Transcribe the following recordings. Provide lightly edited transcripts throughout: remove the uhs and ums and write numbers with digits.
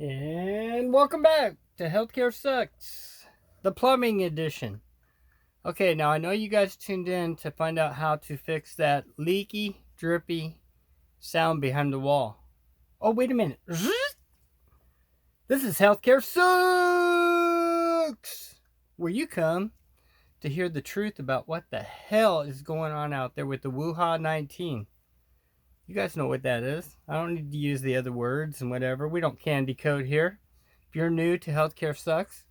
And welcome back to Healthcare Sucks, the plumbing edition. Okay, now I know you guys tuned in to find out how to fix that leaky, drippy sound behind the wall. Oh, wait a minute. This is Healthcare Sucks, where you come to hear the truth about what the hell is going on out there with the Wuhan 19. You guys know what that is. I don't need to use the other words and whatever. We don't candy code here. If you're new to Healthcare Sucks,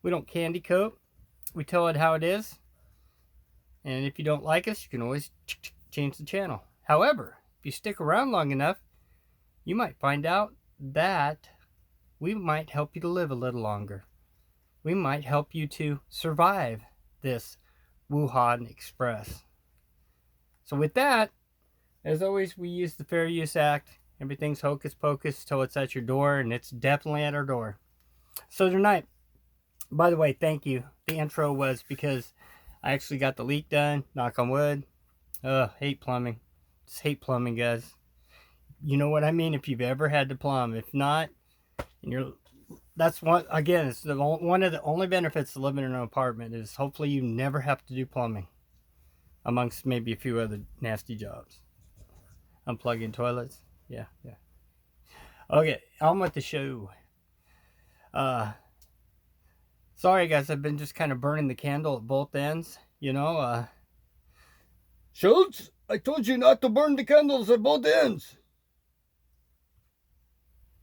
we don't candy code. We tell it how it is. And if you don't like us, you can always change the channel. However, if you stick around long enough, you might find out that we might help you to live a little longer. We might help you to survive this Wuhan Express. So with that, as always, we use the Fair Use Act. Everything's hocus pocus till it's at your door, and it's definitely at our door. So tonight, by the way, thank you. The intro was because I actually got the leak done. Knock on wood. Hate plumbing. Just hate plumbing, guys. You know what I mean if you've ever had to plumb. If not, and that's one, again, it's one of the only benefits of living in an apartment is hopefully you never have to do plumbing. Amongst maybe a few other nasty jobs. Unplugging toilets. Yeah. Okay, on with the show. Sorry guys, I've been just kind of burning the candle at both ends. Schultz, I told you not to burn the candles at both ends.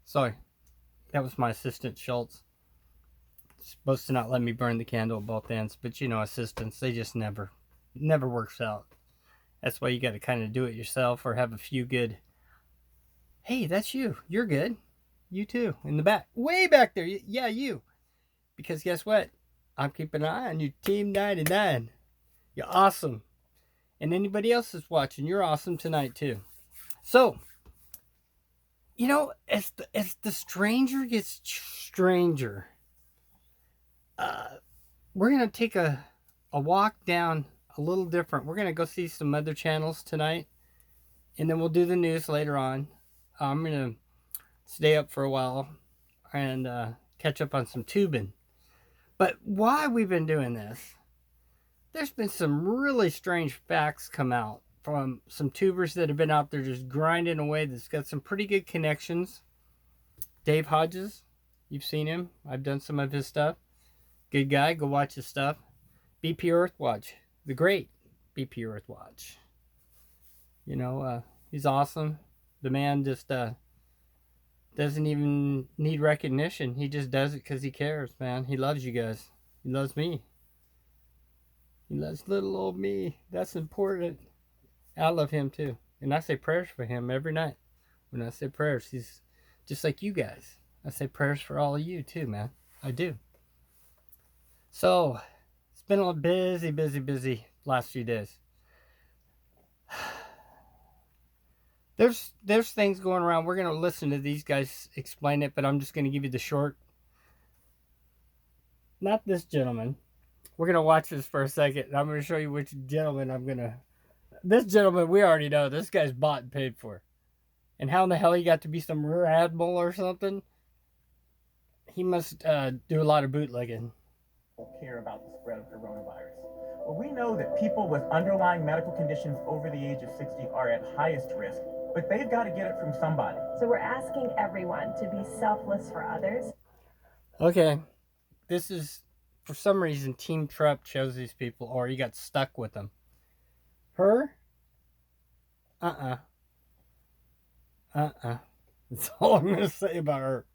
Sorry, that was my assistant Schultz. Supposed to not let me burn the candle at both ends, but assistants, they just never works out. That's why you got to kind of do it yourself or have a few good. Hey, that's you. You're good. You too. In the back. Way back there. Yeah, you. Because guess what? I'm keeping an eye on you, Team 99. You're awesome. And anybody else that's watching, you're awesome tonight too. So, as the stranger gets stranger, we're going to take a walk down a little different. We're going to go see some other channels tonight, and then we'll do the news later on. I'm going to stay up for a while and catch up on some tubing. But why we've been doing this, there's been some really strange facts come out from some tubers that have been out there just grinding away that's got some pretty good connections. Dave Hodges, you've seen him. I've done some of his stuff. Good guy. Go watch his stuff. BP Earthwatch. The great BP Earthwatch. He's awesome. The man just doesn't even need recognition. He just does it because he cares, man. He loves you guys. He loves me. He loves little old me. That's important. I love him too. And I say prayers for him every night. When I say prayers, he's just like you guys. I say prayers for all of you too, man. I do. So, it's been a busy last few days. There's things going around. We're going to listen to these guys explain it, but I'm just going to give you the short. Not this gentleman. We're going to watch this for a second. I'm going to show you which gentleman this gentleman, we already know. This guy's bought and paid for. And how in the hell he got to be some rear admiral or something? He must do a lot of bootlegging. Care about the spread of coronavirus. Well, we know that people with underlying medical conditions over the age of 60 are at highest risk, but they've got to get it from somebody. So we're asking everyone to be selfless for others. Okay. This is, for some reason, Team Trump chose these people, or he got stuck with them. Her? That's all I'm going to say about her.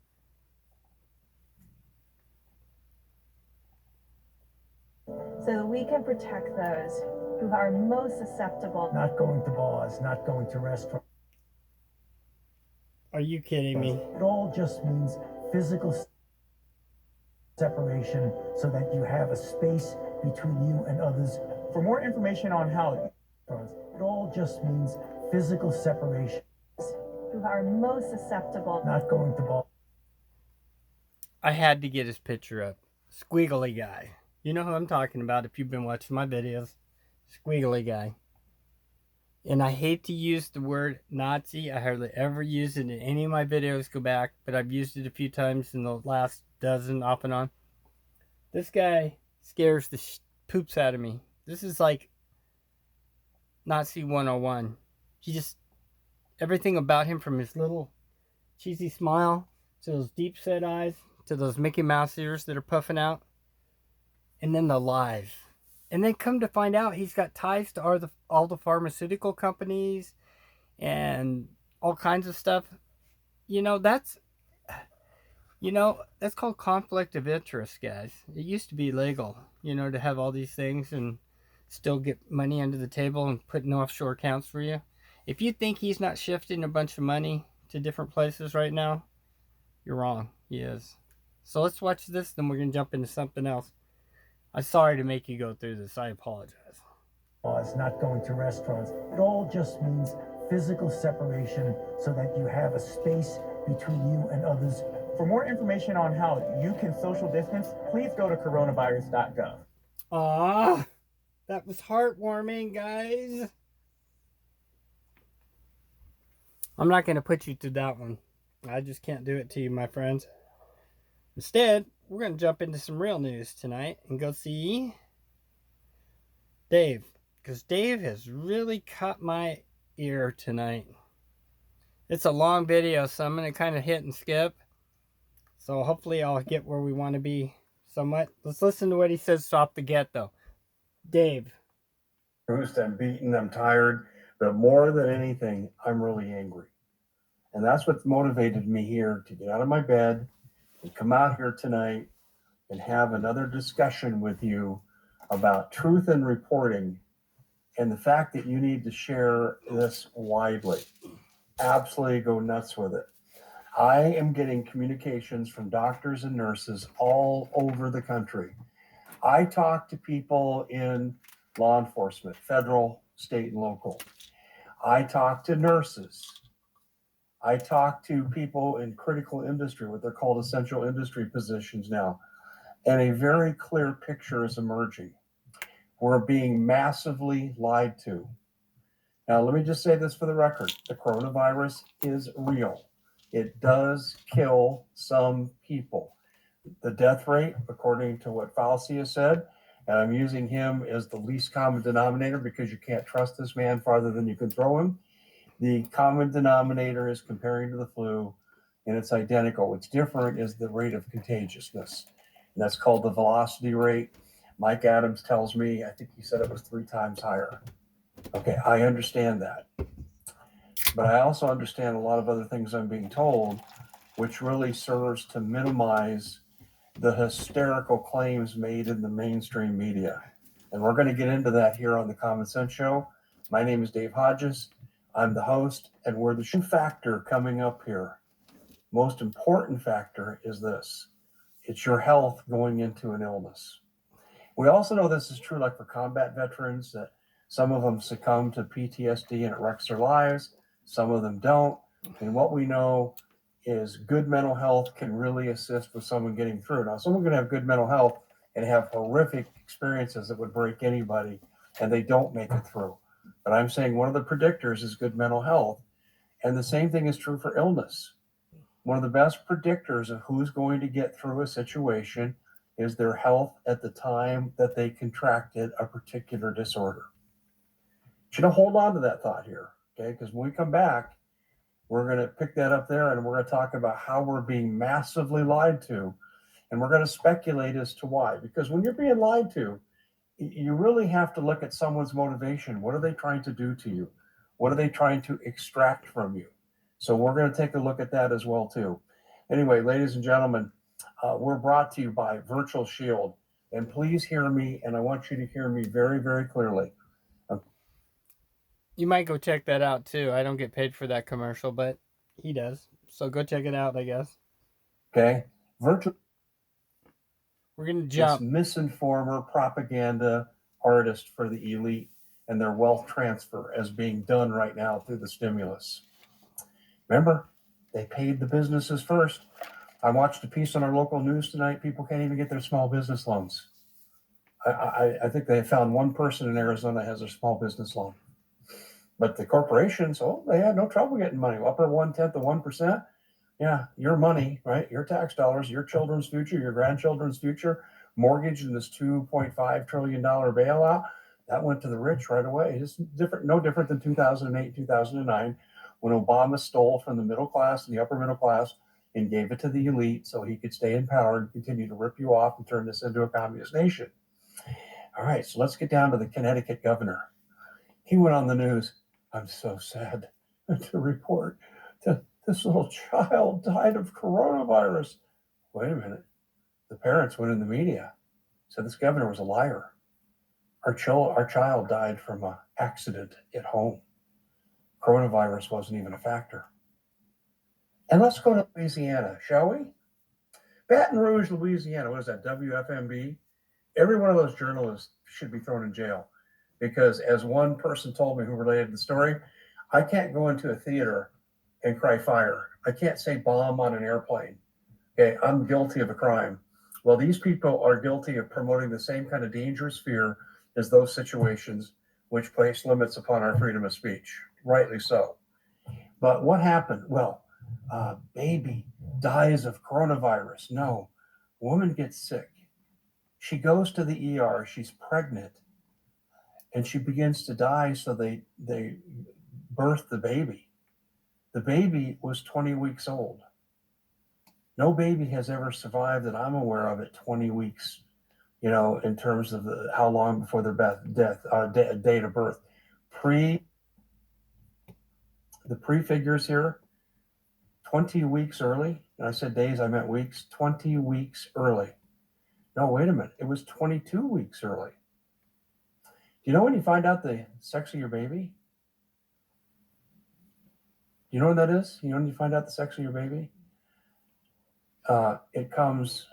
So that we can protect those who are most susceptible. Not going to bars, not going to restaurants. Are you kidding me? It all just means physical separation so that you have a space between you and others. For more information on how it all just means physical separation. Who are most susceptible. Not going to bars. I had to get his picture up. Squiggly guy. You know who I'm talking about if you've been watching my videos. Squiggly guy. And I hate to use the word Nazi. I hardly ever use it in any of my videos. Go back, but I've used it a few times in the last dozen off and on. This guy scares the poops out of me. This is like Nazi 101. He just, everything about him, from his little cheesy smile to those deep set eyes to those Mickey Mouse ears that are puffing out, and then the lies. And then come to find out he's got ties to all the pharmaceutical companies and all kinds of stuff. You know, that's that's called conflict of interest, guys. It used to be legal, to have all these things and still get money under the table and put in offshore accounts for you. If you think he's not shifting a bunch of money to different places right now, you're wrong. He is. So let's watch this, then we're going to jump into something else. I'm sorry to make you go through this. I apologize. It's not going to restaurants. It all just means physical separation so that you have a space between you and others. For more information on how you can social distance, please go to coronavirus.gov. Aww, that was heartwarming, guys. I'm not going to put you through that one. I just can't do it to you, my friends. Instead, we're going to jump into some real news tonight and go see Dave. Because Dave has really caught my ear tonight. It's a long video, so I'm going to kind of hit and skip. So hopefully I'll get where we want to be somewhat. Let's listen to what he says off the get, though. Dave. I'm beaten, I'm tired, but more than anything, I'm really angry. And that's what's motivated me here to get out of my bed and come out here tonight and have another discussion with you about truth and reporting and the fact that you need to share this widely. Absolutely go nuts with it. I am getting communications from doctors and nurses all over the country. I talk to people in law enforcement, federal, state, and local. I talk to nurses. I talk to people in critical industry, what they're called essential industry positions now. And a very clear picture is emerging. We're being massively lied to. Now, let me just say this for the record. The coronavirus is real. It does kill some people. The death rate, according to what Fauci has said, and I'm using him as the least common denominator because you can't trust this man farther than you can throw him. The common denominator is comparing to the flu, and it's identical. What's different is the rate of contagiousness, and that's called the velocity rate. Mike Adams tells me, I think he said it was 3 times higher. Okay, I understand that. But I also understand a lot of other things I'm being told, which really serves to minimize the hysterical claims made in the mainstream media. And we're going to get into that here on the Common Sense Show. My name is Dave Hodges. I'm the host, and we're the factor coming up here. Most important factor is this. It's your health going into an illness. We also know this is true, like for combat veterans, that some of them succumb to PTSD and it wrecks their lives. Some of them don't. And what we know is good mental health can really assist with someone getting through. Now, someone can have good mental health and have horrific experiences that would break anybody, and they don't make it through. But I'm saying one of the predictors is good mental health. And the same thing is true for illness. One of the best predictors of who's going to get through a situation is their health at the time that they contracted a particular disorder. Should I hold on to that thought here, okay? Because when we come back, we're going to pick that up there and we're going to talk about how we're being massively lied to. And we're going to speculate as to why. Because when you're being lied to, you really have to look at someone's motivation. What are they trying to do to you? What are they trying to extract from you? So we're going to take a look at that as well, too. Anyway, ladies and gentlemen, we're brought to you by Virtual Shield. And please hear me, and I want you to hear me very, very clearly. You might go check that out, too. I don't get paid for that commercial, but he does. So go check it out, I guess. Okay? We're going to jump. This misinformer propaganda artist for the elite and their wealth transfer as being done right now through the stimulus. Remember, they paid the businesses first. I watched a piece on our local news tonight. People can't even get their small business loans. I think they found one person in Arizona has a small business loan. But the corporations, oh, they had no trouble getting money. Upper 1/10 of 1%. Yeah, your money, right? Your tax dollars, your children's future, your grandchildren's future, mortgage in this $2.5 trillion bailout, that went to the rich right away. It's different, no different than 2008, 2009, when Obama stole from the middle class and the upper middle class and gave it to the elite so he could stay in power and continue to rip you off and turn this into a communist nation. All right, so let's get down to the Connecticut governor. He went on the news. I'm so sad to report that this little child died of coronavirus. Wait a minute. The parents went in the media, said this governor was a liar. Our child died from an accident at home. Coronavirus wasn't even a factor. And let's go to Louisiana, shall we? Baton Rouge, Louisiana. What is that, WFMB? Every one of those journalists should be thrown in jail because, as one person told me who related the story, I can't go into a theater and cry fire. I can't say bomb on an airplane. Okay, I'm guilty of a crime. Well, these people are guilty of promoting the same kind of dangerous fear as those situations which place limits upon our freedom of speech. Rightly so. But what happened? Well, baby dies of coronavirus. No, woman gets sick. She goes to the ER. She's pregnant, and she begins to die. So they birth the baby. The baby was 20 weeks old. No baby has ever survived that I'm aware of at 20 weeks, in terms of how long before their date of birth. The pre-figures here, 20 weeks early. And I said days, I meant weeks. 20 weeks early. No, wait a minute. It was 22 weeks early. Do you know when you find out the sex of your baby? You know what that is? You know when you find out the sex of your baby? It comes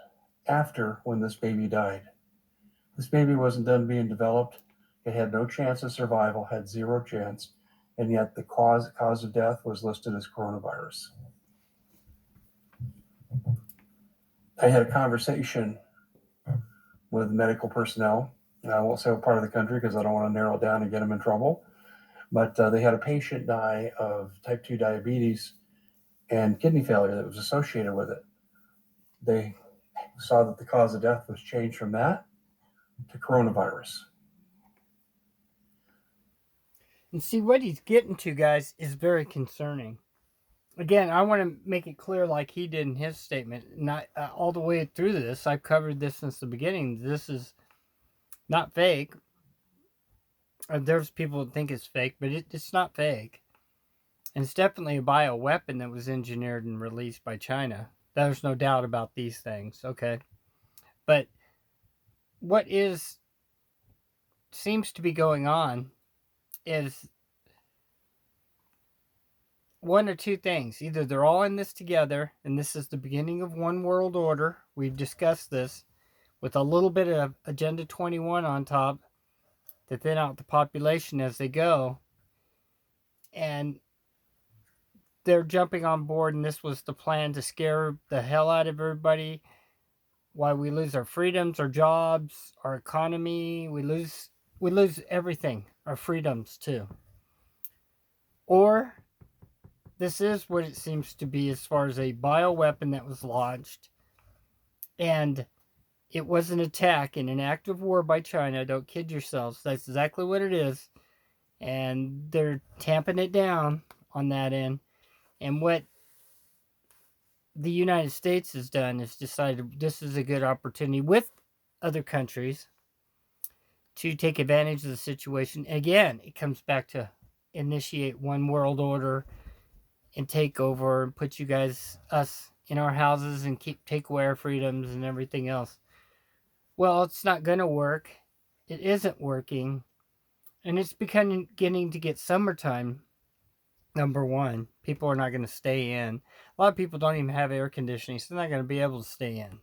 after when this baby died. This baby wasn't done being developed. It had no chance of survival, had zero chance, and yet the cause of death was listed as coronavirus. I had a conversation with medical personnel. I won't say what part of the country because I don't want to narrow it down and get them in trouble. But they had a patient die of type 2 diabetes and kidney failure that was associated with it. They saw that the cause of death was changed from that to coronavirus. And see, what he's getting to, guys, is very concerning. Again, I want to make it clear, like he did in his statement, not all the way through this. I've covered this since the beginning. This is not fake. There's people that think it's fake, but it's not fake. And it's definitely a bioweapon that was engineered and released by China. There's no doubt about these things, okay? But what seems to be going on is one or two things. Either they're all in this together, and this is the beginning of one world order. We've discussed this with a little bit of Agenda 21 on top to thin out the population as they go. And they're jumping on board, and this was the plan to scare the hell out of everybody. Why we lose our freedoms, our jobs, our economy. We lose everything, our freedoms too. Or this is what it seems to be as far as a bioweapon that was launched. And it was an attack in an act of war by China. Don't kid yourselves. That's exactly what it is. And they're tamping it down on that end. And what the United States has done is decided this is a good opportunity with other countries to take advantage of the situation. Again, it comes back to initiate one world order and take over and put us in our houses and take away our freedoms and everything else. Well, it's not going to work. It isn't working. And it's beginning to get summertime. Number one, people are not going to stay in. A lot of people don't even have air conditioning, so they're not going to be able to stay in.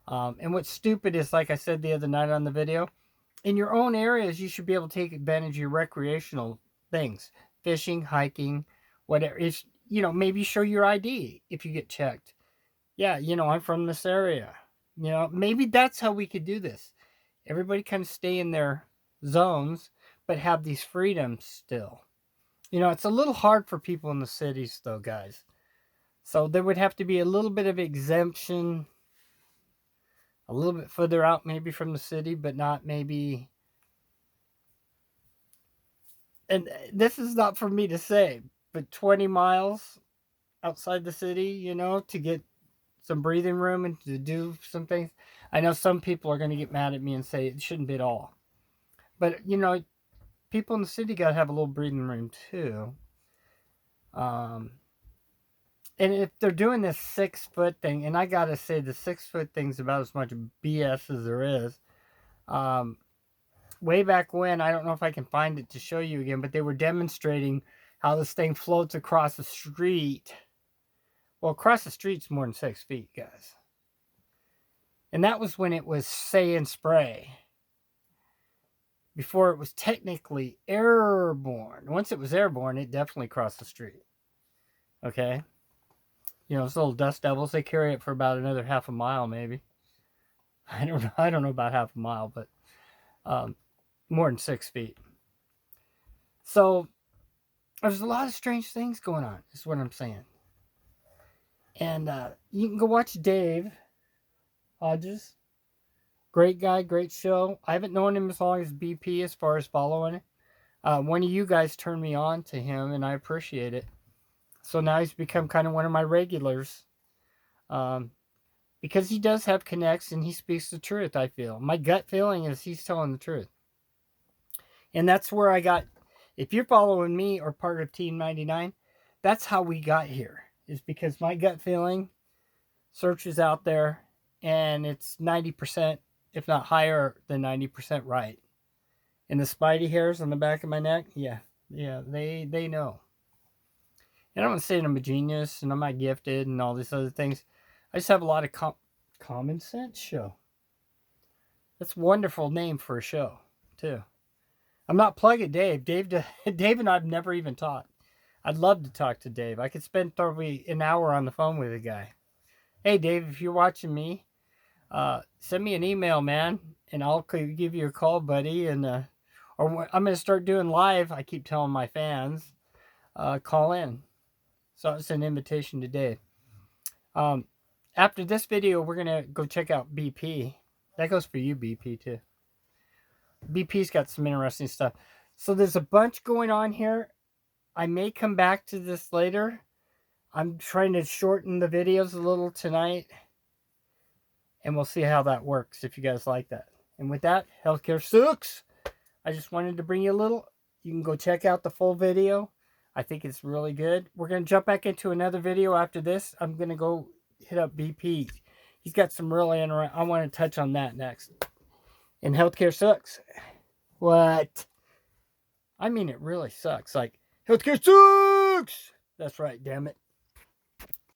And what's stupid is, like I said the other night on the video, in your own areas, you should be able to take advantage of your recreational things. Fishing, hiking, whatever. It's, maybe show your ID if you get checked. Yeah, I'm from this area. Maybe that's how we could do this. Everybody kind of stay in their zones, but have these freedoms still. You know, it's a little hard for people in the cities, though, guys. So there would have to be a little bit of exemption, a little bit further out maybe from the city, but not maybe. And this is not for me to say, but 20 miles outside the city, you know, to get some breathing room and to do some things. I know some people are going to get mad at me and say it shouldn't be at all. But, you know, people in the city got to have a little breathing room too. And if they're doing this 6-foot thing, and I got to say the 6-foot thing's about as much BS as there is. Way back when, I don't know if I can find it to show you again, but they were demonstrating how this thing floats across the street. Well, across the street's more than 6 feet, guys. And that was when it was say and spray. Before it was technically airborne. Once it was airborne, it definitely crossed the street. Okay? You know, those little dust devils, they carry it for about another half a mile, maybe. I don't know about half a mile, but more than 6 feet. So there's a lot of strange things going on, is what I'm saying. And you can go watch Dave Hodges. Great guy, great show. I haven't known him as long as BP as far as following it. One of you guys turned me on to him, and I appreciate it. So now he's become kind of one of my regulars. Because he does have connects, and he speaks the truth, I feel. My gut feeling is he's telling the truth. And that's where I got, if you're following me or part of Team 99, that's how we got here. Is because my gut feeling searches out there, and it's 90%, if not higher than 90% right. And the spidey hairs on the back of my neck, yeah, they know. And I'm not saying I'm a genius and I'm not gifted and all these other things. I just have a lot of common sense show. That's a wonderful name for a show, too. I'm not plugging Dave. Dave and I've never even talked. I'd love to talk to Dave. I could spend probably an hour on the phone with a guy. Hey, Dave, if you're watching me, send me an email, man, and I'll give you a call, buddy. And or I'm going to start doing live. I keep telling my fans, call in. So it's an invitation to Dave. After this video, we're going to go check out BP. That goes for you, BP, too. BP's got some interesting stuff. So there's a bunch going on here. I may come back to this later. I'm trying to shorten the videos a little tonight. And we'll see how that works, if you guys like that. And with that, healthcare sucks. I just wanted to bring you a little. You can go check out the full video. I think it's really good. We're going to jump back into another video after this. I'm going to go hit up BP. He's got some really interesting. I want to touch on that next. And healthcare sucks. What? I mean, it really sucks. Like, healthcare sucks! That's right, damn it.